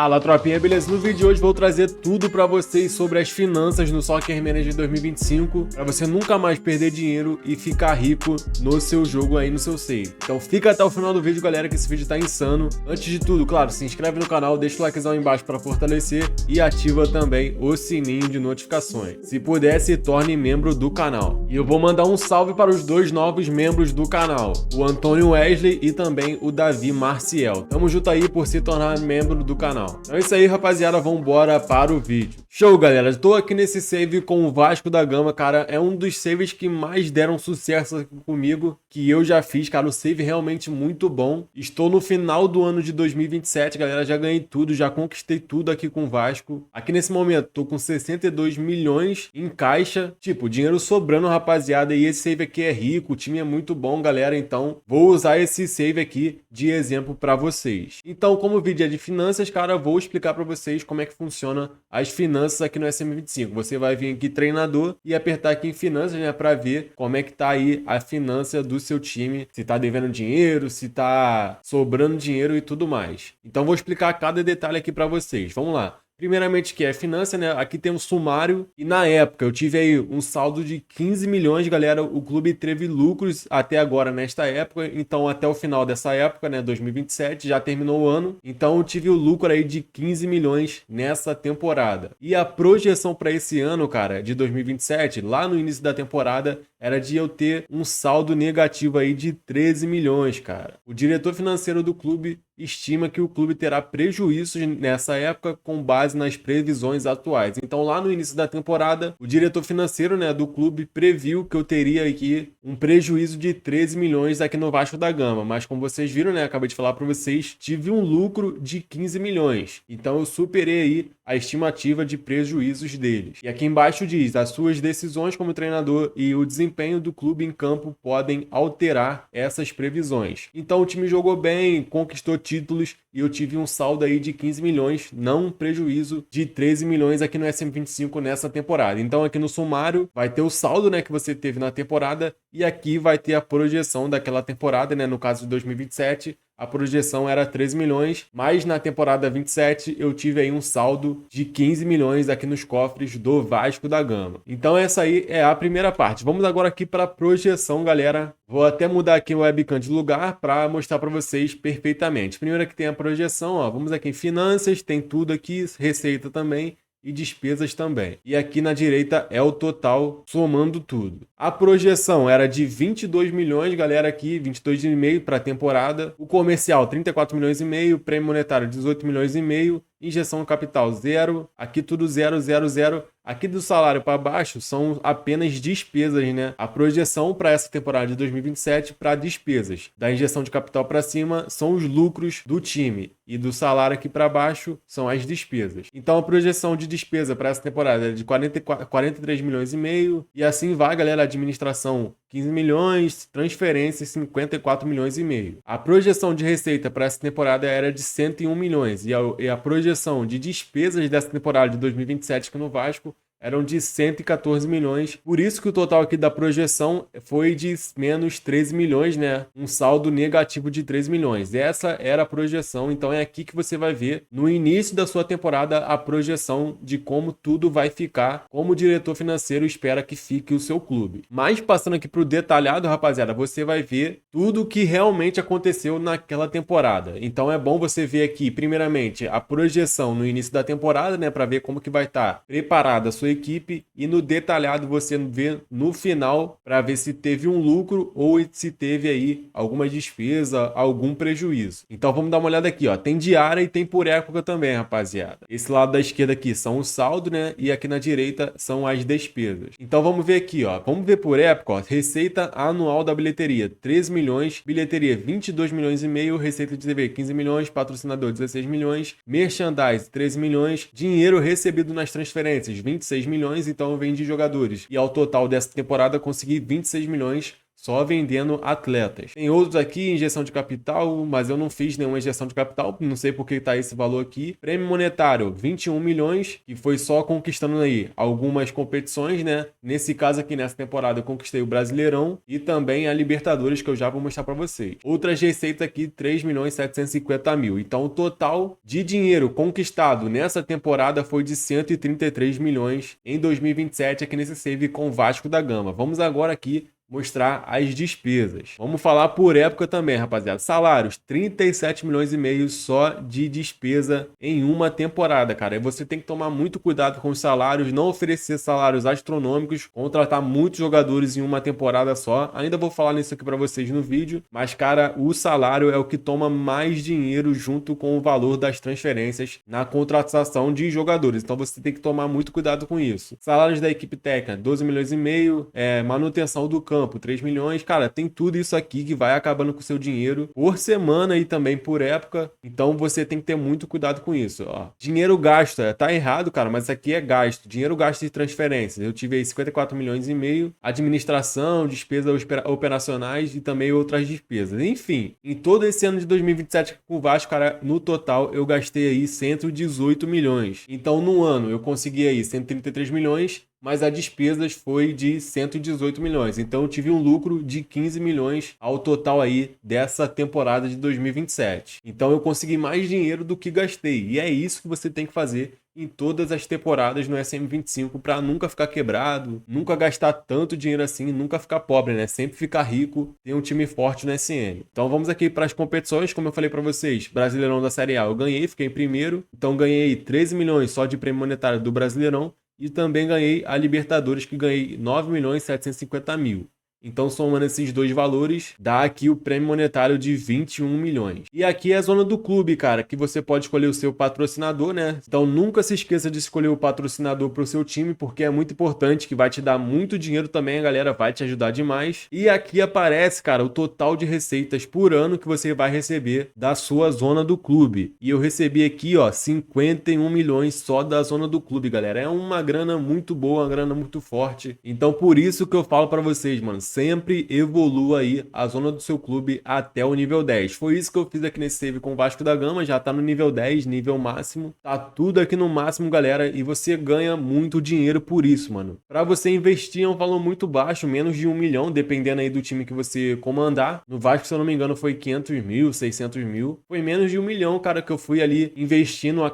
Fala, tropinha, beleza? No vídeo de hoje vou trazer tudo pra vocês sobre as finanças no Soccer Manager 2025, pra você nunca mais perder dinheiro e ficar rico no seu jogo aí, no seu save. Então fica até o final do vídeo, galera, que esse vídeo tá insano. Antes de tudo, claro, se inscreve no canal, deixa o likezão aí embaixo pra fortalecer e ativa também o sininho de notificações. Se puder, se torne membro do canal. E eu vou mandar um salve para os dois novos membros do canal, o Antônio Wesley e também o Davi Marciel. Tamo junto aí por se tornar membro do canal. Então é isso aí, rapaziada, vambora para o vídeo. Show, galera, tô aqui nesse save com o Vasco da Gama, cara, é um dos saves que mais deram sucesso aqui comigo, que eu já fiz, cara, o save realmente muito bom. Estou no final do ano de 2027, galera, já ganhei tudo, já conquistei tudo aqui com o Vasco. Aqui nesse momento, tô com 62 milhões em caixa, tipo, dinheiro sobrando, rapaziada, e esse save aqui é rico, o time é muito bom, galera, então vou usar esse save aqui de exemplo para vocês. Então, como o vídeo é de finanças, cara, vou explicar para vocês como é que funciona as finanças aqui no SM25. Você vai vir aqui treinador e apertar aqui em finanças, né, para ver como é que tá aí a finança do seu time, se tá devendo dinheiro, se tá sobrando dinheiro e tudo mais. Então vou explicar cada detalhe aqui para vocês. Vamos lá. Primeiramente, que é finança, né? Aqui tem um sumário e na época eu tive aí um saldo de 15 milhões, galera. O clube teve lucros até agora nesta época, então até o final dessa época, né, 2027, já terminou o ano. Então eu tive o lucro aí de 15 milhões nessa temporada. E a projeção para esse ano, cara, de 2027, lá no início da temporada, era de eu ter um saldo negativo aí de 13 milhões, cara. O diretor financeiro do clube estima que o clube terá prejuízos nessa época com base nas previsões atuais. Então, lá no início da temporada, o diretor financeiro, né, do clube previu que eu teria aqui um prejuízo de 13 milhões aqui no Vasco da Gama. Mas como vocês viram, né, acabei de falar para vocês, tive um lucro de 15 milhões. Então, eu superei aí a estimativa de prejuízos deles. E aqui embaixo diz: as suas decisões como treinador e o desempenho do clube em campo podem alterar essas previsões. Então, o time jogou bem, conquistou títulos e eu tive um saldo aí de 15 milhões, não um prejuízo de 13 milhões aqui no SM25 nessa temporada. Então aqui no sumário vai ter o saldo, né, que você teve na temporada e aqui vai ter a projeção daquela temporada, né, no caso de 2027. A projeção era 13 milhões, mas na temporada 27 eu tive aí um saldo de 15 milhões aqui nos cofres do Vasco da Gama. Então essa aí é a primeira parte. Vamos agora aqui para a projeção, galera. Vou até mudar aqui o webcam de lugar para mostrar para vocês perfeitamente. Primeiro aqui tem a projeção, ó. Vamos aqui em finanças, tem tudo aqui, receita também e despesas também. E aqui na direita é o total somando tudo. A projeção era de 22 milhões, galera, aqui 22,5 para a temporada. O comercial 34 milhões e meio, prêmio monetário 18 milhões e meio, injeção capital 0, aqui tudo 0, 0, 0. Aqui do salário para baixo são apenas despesas, né? A projeção para essa temporada de 2027 para despesas. Da injeção de capital para cima são os lucros do time e do salário aqui para baixo são as despesas. Então a projeção de despesa para essa temporada é de 43 milhões e meio e assim vai, galera. Administração 15 milhões, transferências 54 milhões e meio. A projeção de receita para essa temporada era de 101 milhões e a projeção de despesas dessa temporada de 2027 aqui no Vasco eram de 114 milhões. Por isso que o total aqui da projeção foi de menos 13 milhões, né? Um saldo negativo de 13 milhões. Essa era a projeção. Então é aqui que você vai ver no início da sua temporada a projeção de como tudo vai ficar, como o diretor financeiro espera que fique o seu clube. Mas passando aqui para o detalhado, rapaziada, você vai ver tudo o que realmente aconteceu naquela temporada. Então é bom você ver aqui, primeiramente, a projeção no início da temporada, né? Para ver como que vai estar preparada a sua equipe e no detalhado você vê no final para ver se teve um lucro ou se teve aí alguma despesa, algum prejuízo. Então vamos dar uma olhada aqui, ó. Tem diária e tem por época também, rapaziada. Esse lado da esquerda aqui são o saldo, né? E aqui na direita são as despesas. Então vamos ver aqui, ó. Vamos ver por época, ó. Receita anual da bilheteria, 13 milhões, bilheteria 22 milhões e meio, receita de TV 15 milhões, patrocinador 16 milhões, merchandise 13 milhões, dinheiro recebido nas transferências 26 milhões, então vem de jogadores. E ao total dessa temporada consegui 26 milhões só vendendo atletas. Tem outros aqui, injeção de capital, mas eu não fiz nenhuma injeção de capital, não sei por que tá esse valor aqui. Prêmio monetário, 21 milhões, que foi só conquistando aí algumas competições, né? Nesse caso aqui, nessa temporada, eu conquistei o Brasileirão e também a Libertadores, que eu já vou mostrar para vocês. Outras receitas aqui, 3 milhões 750 mil. Então, o total de dinheiro conquistado nessa temporada foi de 133 milhões em 2027 aqui nesse save com o Vasco da Gama. Vamos agora aqui mostrar as despesas. Vamos falar por época também, rapaziada. Salários, 37 milhões e meio só de despesa em uma temporada, cara. E você tem que tomar muito cuidado com os salários, não oferecer salários astronômicos, contratar muitos jogadores em uma temporada só. Ainda vou falar nisso aqui para vocês no vídeo, mas, cara, o salário é o que toma mais dinheiro junto com o valor das transferências na contratação de jogadores. Então você tem que tomar muito cuidado com isso. Salários da equipe técnica, 12 milhões e meio, manutenção do campo, 3 milhões, cara, tem tudo isso aqui que vai acabando com o seu dinheiro por semana e também por época, então você tem que ter muito cuidado com isso, ó. Dinheiro gasto, tá errado, cara, mas isso aqui é gasto, dinheiro gasto de transferências, eu tive aí 54 milhões e meio, administração, despesas operacionais e também outras despesas, enfim, em todo esse ano de 2027 com o Vasco, cara, no total eu gastei aí 118 milhões, então no ano eu consegui aí 133 milhões, mas a despesas foi de 118 milhões. Então eu tive um lucro de 15 milhões ao total aí dessa temporada de 2027. Então eu consegui mais dinheiro do que gastei. E é isso que você tem que fazer em todas as temporadas no SM25 para nunca ficar quebrado, nunca gastar tanto dinheiro assim, nunca ficar pobre, né? Sempre ficar rico, ter um time forte no SM. Então vamos aqui para as competições, como eu falei para vocês, Brasileirão da Série A eu ganhei, fiquei em primeiro. Então ganhei 13 milhões só de prêmio monetário do Brasileirão. E também ganhei a Libertadores, que ganhei 9 milhões 750 mil. Então, somando esses dois valores, dá aqui o prêmio monetário de 21 milhões. E aqui é a zona do clube, cara, que você pode escolher o seu patrocinador, né? Então, nunca se esqueça de escolher o patrocinador para o seu time, porque é muito importante, que vai te dar muito dinheiro também, a galera vai te ajudar demais. E aqui aparece, cara, o total de receitas por ano que você vai receber da sua zona do clube. E eu recebi aqui, ó, 51 milhões só da zona do clube, galera. É uma grana muito boa, uma grana muito forte. Então, por isso que eu falo para vocês, mano, sempre evolua aí a zona do seu clube até o nível 10. Foi isso que eu fiz aqui nesse save com o Vasco da Gama, já tá no nível 10, nível máximo. Tá tudo aqui no máximo, galera, e você ganha muito dinheiro por isso, mano. Pra você investir é um valor muito baixo, menos de 1 milhão, dependendo aí do time que você comandar. No Vasco, se eu não me engano, foi 500 mil, 600 mil. Foi menos de 1 milhão, cara, que eu fui ali investindo a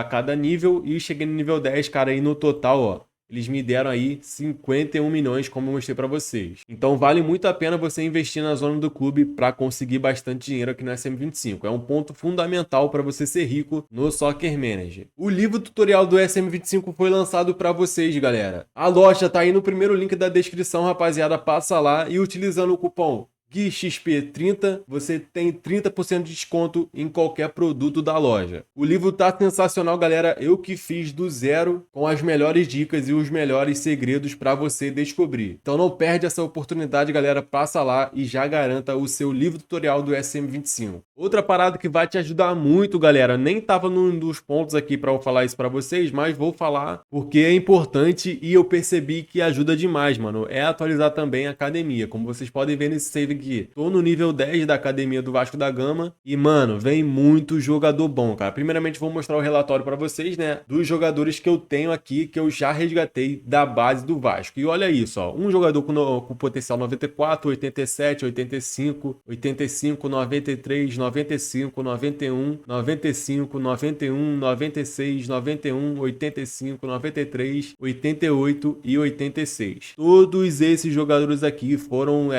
cada nível e cheguei no nível 10, cara, aí no total, ó. Eles me deram aí 51 milhões, como eu mostrei para vocês. Então vale muito a pena você investir na zona do clube para conseguir bastante dinheiro aqui no SM25. É um ponto fundamental para você ser rico no Soccer Manager. O livro tutorial do SM25 foi lançado para vocês, galera. A loja tá aí no primeiro link da descrição, rapaziada. Passa lá e utilizando o cupom GUIXP30, você tem 30% de desconto em qualquer produto da loja. O livro tá sensacional, galera. Eu que fiz do zero com as melhores dicas e os melhores segredos para você descobrir. Então não perde essa oportunidade, galera. Passa lá e já garanta o seu livro tutorial do SM25. Outra parada que vai te ajudar muito, galera. Nem tava num dos pontos aqui para eu falar isso para vocês, mas vou falar porque é importante e eu percebi que ajuda demais, mano. É atualizar também a academia. Como vocês podem ver nesse save aqui, tô no nível 10 da academia do Vasco da Gama e, mano, vem muito jogador bom, cara. Primeiramente, vou mostrar o relatório para vocês, né, dos jogadores que eu tenho aqui, que eu já resgatei da base do Vasco. E olha isso, ó, um jogador com potencial 94, 87, 85, 85, 93, 95, 91, 95, 91, 96, 91, 85, 93, 88 e 86. Todos esses jogadores aqui foram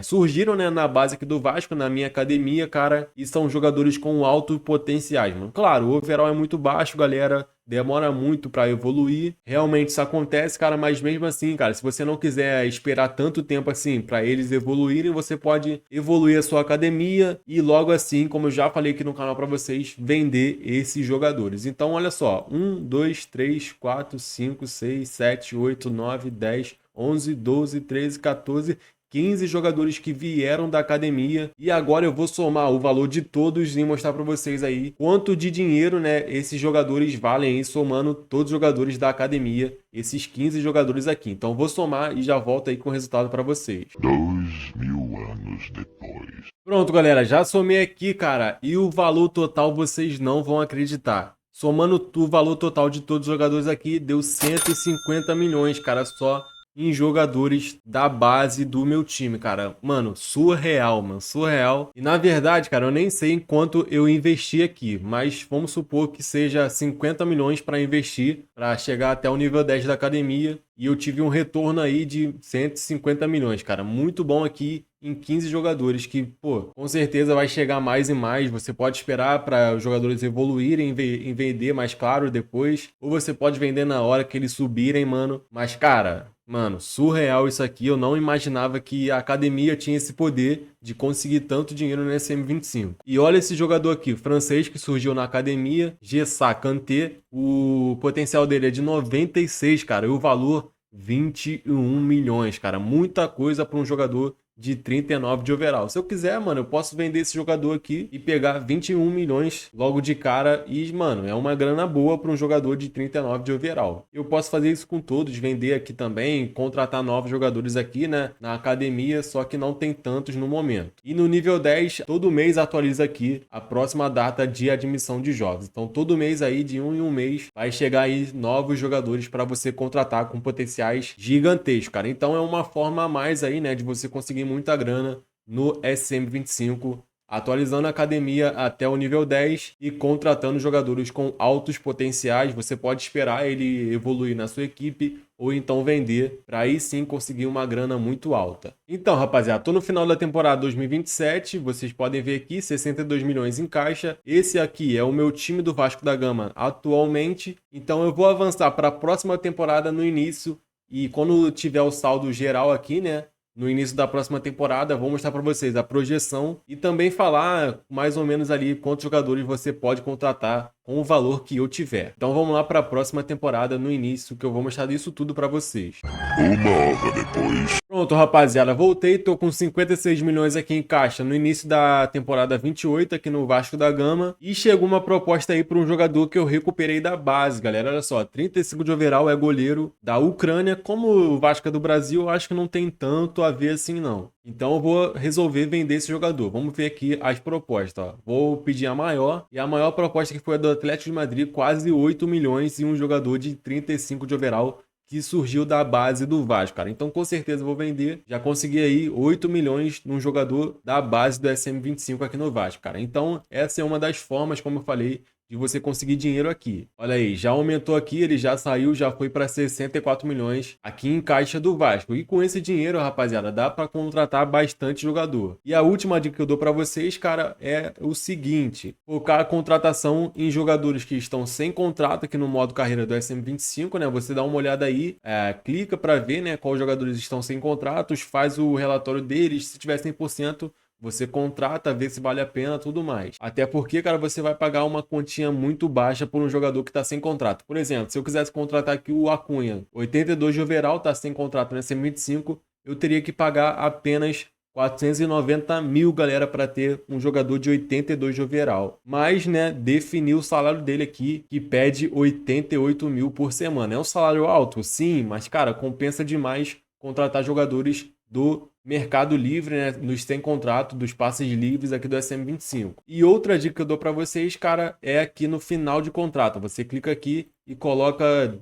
surgiram, né, na base aqui do Vasco, na minha academia, cara, e são jogadores com altos potenciais, mano. Claro, o overall é muito baixo, galera, demora muito pra evoluir. Realmente isso acontece, cara, mas mesmo assim, cara, se você não quiser esperar tanto tempo assim pra eles evoluírem, você pode evoluir a sua academia e logo assim, como eu já falei aqui no canal pra vocês, vender esses jogadores. Então, olha só, 1, 2, 3, 4, 5, 6, 7, 8, 9, 10, 11, 12, 13, 14... 15 jogadores que vieram da academia, e agora eu vou somar o valor de todos e mostrar para vocês aí quanto de dinheiro, né, esses jogadores valem aí, somando todos os jogadores da academia, esses 15 jogadores aqui. Então vou somar e já volto aí com o resultado para vocês. 2000 anos depois. Pronto, galera, já somei aqui, cara, e o valor total vocês não vão acreditar. Somando o valor total de todos os jogadores aqui, deu 150 milhões, cara, só em jogadores da base do meu time, cara. Mano, surreal, mano, surreal. E na verdade, cara, eu nem sei em quanto eu investi aqui, mas vamos supor que seja 50 milhões para investir, para chegar até o nível 10 da academia. E eu tive um retorno aí de 150 milhões, cara. Muito bom aqui em 15 jogadores, que, pô, com certeza vai chegar mais e mais. Você pode esperar para os jogadores evoluírem e vender mais caro depois. Ou você pode vender na hora que eles subirem, mano. Mas, cara, mano, surreal isso aqui. Eu não imaginava que a academia tinha esse poder de conseguir tanto dinheiro no SM25. E olha esse jogador aqui, francês, que surgiu na academia, Gessa Kanté. O potencial dele é de 96, cara. E o valor 21 milhões, cara. Muita coisa para um jogador de 39 de overall. Se eu quiser, mano, eu posso vender esse jogador aqui e pegar 21 milhões logo de cara e, mano, é uma grana boa para um jogador de 39 de overall. Eu posso fazer isso com todos, vender aqui também, contratar novos jogadores aqui, né, na academia, só que não tem tantos no momento. E no nível 10, todo mês atualiza aqui a próxima data de admissão de jogos. Então, todo mês aí, de um em um mês, vai chegar aí novos jogadores para você contratar com potenciais gigantescos, cara. Então, é uma forma a mais aí, né, de você conseguir muita grana no SM25, atualizando a academia até o nível 10 e contratando jogadores com altos potenciais. Você pode esperar ele evoluir na sua equipe ou então vender, para aí sim conseguir uma grana muito alta. Então, rapaziada, tô no final da temporada 2027, vocês podem ver aqui, 62 milhões em caixa. Esse aqui é o meu time do Vasco da Gama atualmente, então eu vou avançar para a próxima temporada no início, e quando tiver o saldo geral aqui, né, no início da próxima temporada, vou mostrar para vocês a projeção e também falar mais ou menos ali quantos jogadores você pode contratar com o valor que eu tiver. Então vamos lá para a próxima temporada no início, que eu vou mostrar isso tudo para vocês. Uma hora depois. Pronto, rapaziada, voltei, tô com 56 milhões aqui em caixa no início da temporada 28 aqui no Vasco da Gama, e chegou uma proposta aí para um jogador que eu recuperei da base, galera. Olha só, 35 de overall, é goleiro da Ucrânia. Como o Vasco é do Brasil, eu acho que não tem tanto a ver assim não. Então eu vou resolver vender esse jogador. Vamos ver aqui as propostas, ó. Vou pedir a maior, e a maior proposta que foi a do Atlético de Madrid, quase 8 milhões e um jogador de 35 de overall que surgiu da base do Vasco, cara. Então com certeza eu vou vender. Já consegui aí 8 milhões num jogador da base do SM25 aqui no Vasco, cara. Então essa é uma das formas, como eu falei, de você conseguir dinheiro aqui. Olha aí, já aumentou aqui, ele já saiu, já foi para 64 milhões aqui em caixa do Vasco. E com esse dinheiro, rapaziada, dá para contratar bastante jogador. E a última dica que eu dou para vocês, cara, é o seguinte: focar a contratação em jogadores que estão sem contrato aqui no modo carreira do SM25, né? Você dá uma olhada aí, clica para ver, né, quais jogadores estão sem contratos, faz o relatório deles, se tiver 100%, você contrata, vê se vale a pena, tudo mais. Até porque, cara, você vai pagar uma quantia muito baixa por um jogador que tá sem contrato. Por exemplo, se eu quisesse contratar aqui o Acunha, 82 de overall, tá sem contrato no SM25, eu teria que pagar apenas 490 mil, galera, para ter um jogador de 82 de overall. Mas, né, definir o salário dele aqui, que pede 88 mil por semana. É um salário alto? Sim, mas, cara, compensa demais contratar jogadores do mercado livre, né, nos sem contrato, dos passes livres aqui do SM25. E outra dica que eu dou para vocês, cara, é aqui no final de contrato. Você clica aqui e coloca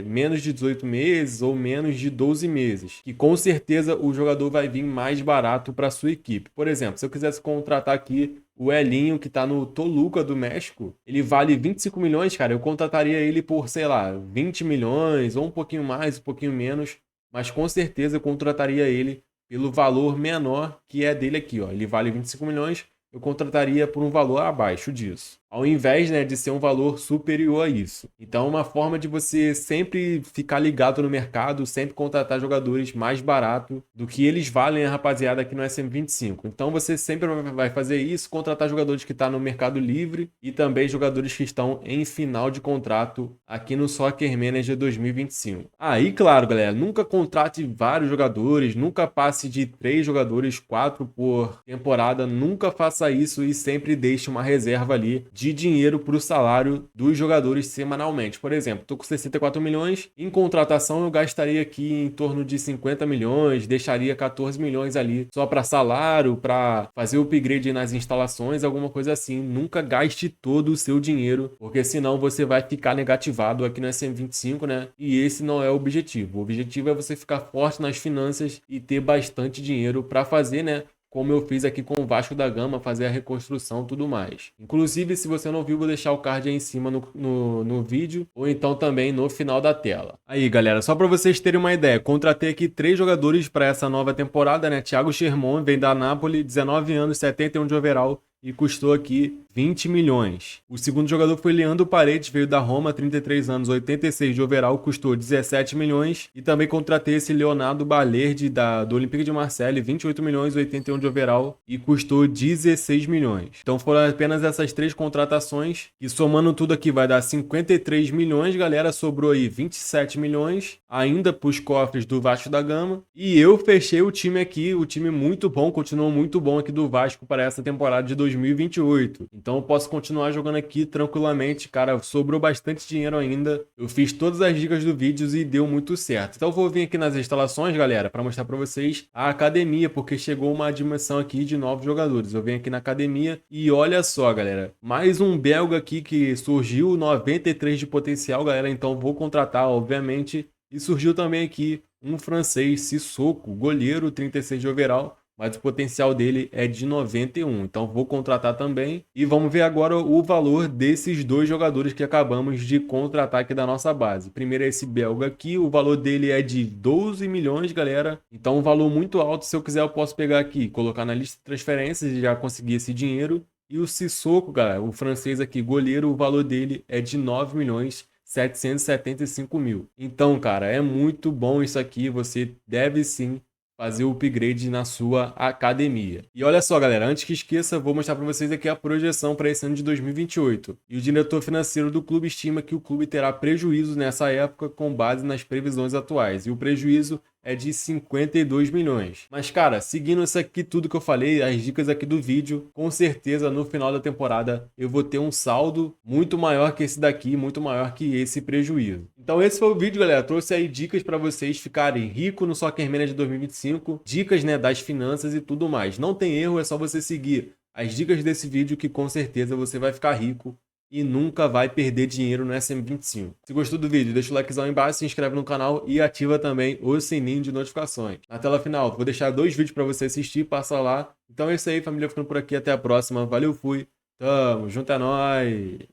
menos de 18 meses ou menos de 12 meses, que com certeza o jogador vai vir mais barato para sua equipe. Por exemplo, se eu quisesse contratar aqui o Elinho, que tá no Toluca do México, ele vale 25 milhões, cara, eu contrataria ele por, sei lá, 20 milhões, ou um pouquinho mais, um pouquinho menos, mas com certeza eu contrataria ele pelo valor menor que é dele aqui, ó. Ele vale 25 milhões, eu contrataria por um valor abaixo disso. ao invés, né, de ser um valor superior a isso. Então, é uma forma de você sempre ficar ligado no mercado, sempre contratar jogadores mais barato do que eles valem, a rapaziada, aqui no SM25. Então, você sempre vai fazer isso, contratar jogadores que estão no mercado livre e também jogadores que estão em final de contrato aqui no Soccer Manager 2025. Aí, claro, galera, nunca contrate vários jogadores, nunca passe de 3 jogadores, 4 por temporada, nunca faça isso e sempre deixe uma reserva ali de dinheiro para o salário dos jogadores semanalmente. Por exemplo, tô com 64 milhões, em contratação eu gastaria aqui em torno de 50 milhões, deixaria 14 milhões ali só para salário, para fazer o upgrade nas instalações, alguma coisa assim. Nunca gaste todo o seu dinheiro, porque senão você vai ficar negativado aqui no SM25, né? E esse não é o objetivo. O objetivo é você ficar forte nas finanças e ter bastante dinheiro para fazer, né, como eu fiz aqui com o Vasco da Gama, fazer a reconstrução e tudo mais. Inclusive, se você não viu, vou deixar o card aí em cima no vídeo, ou então também no final da tela. Aí, galera, só para vocês terem uma ideia, contratei aqui 3 jogadores para essa nova temporada, né? Thiago Schermon, vem da Napoli, 19 anos, 71 de overall, e custou aqui 20 milhões. O segundo jogador foi Leandro Paredes, veio da Roma, 33 anos, 86 de overall, custou 17 milhões. E também contratei esse Leonardo Balerdi do Olympique de Marseille, 28 milhões, 81 de overall, e custou 16 milhões. Então foram apenas essas 3 contratações, e somando tudo aqui vai dar 53 milhões, galera, sobrou aí 27 milhões, ainda para os cofres do Vasco da Gama. E eu fechei o time aqui, o time muito bom, continuou muito bom aqui do Vasco para essa temporada de 2028. Então eu posso continuar jogando aqui tranquilamente, cara, sobrou bastante dinheiro ainda. Eu fiz todas as dicas do vídeo e deu muito certo. Então eu vou vir aqui nas instalações, galera, para mostrar para vocês a academia, porque chegou uma dimensão aqui de novos jogadores. Eu venho aqui na academia e olha só, galera, mais um belga aqui que surgiu, 93 de potencial, galera, então vou contratar, obviamente. E surgiu também aqui um francês, Sissoko, goleiro, 36 de overall, mas o potencial dele é de 91, então vou contratar também. E vamos ver agora o valor desses 2 jogadores que acabamos de contratar aqui da nossa base. Primeiro é esse belga aqui, o valor dele é de 12 milhões, galera. Então um valor muito alto, se eu quiser eu posso pegar aqui, colocar na lista de transferências e já conseguir esse dinheiro. E o Sissoko, galera, o francês aqui, goleiro, o valor dele é de 9 milhões. 775 mil. Então, cara, é muito bom isso aqui, você deve sim fazer o upgrade na sua academia. E olha só, galera, antes que esqueça, vou mostrar para vocês aqui a projeção para esse ano de 2028. E o diretor financeiro do clube estima que o clube terá prejuízo nessa época com base nas previsões atuais. E o prejuízo é de 52 milhões. Mas, cara, seguindo isso aqui tudo que eu falei, as dicas aqui do vídeo, com certeza no final da temporada eu vou ter um saldo muito maior que esse daqui, muito maior que esse prejuízo. Então esse foi o vídeo, galera. Trouxe aí dicas para vocês ficarem ricos no Soccer Manager 2025, dicas, né, das finanças e tudo mais. Não tem erro, é só você seguir as dicas desse vídeo que com certeza você vai ficar rico e nunca vai perder dinheiro no SM25. Se gostou do vídeo, deixa o likezão aí embaixo, se inscreve no canal e ativa também o sininho de notificações. Na tela final, vou deixar 2 vídeos para você assistir, passa lá. Então é isso aí, família, ficando por aqui, até a próxima. Valeu, fui. Tamo junto, é nóis!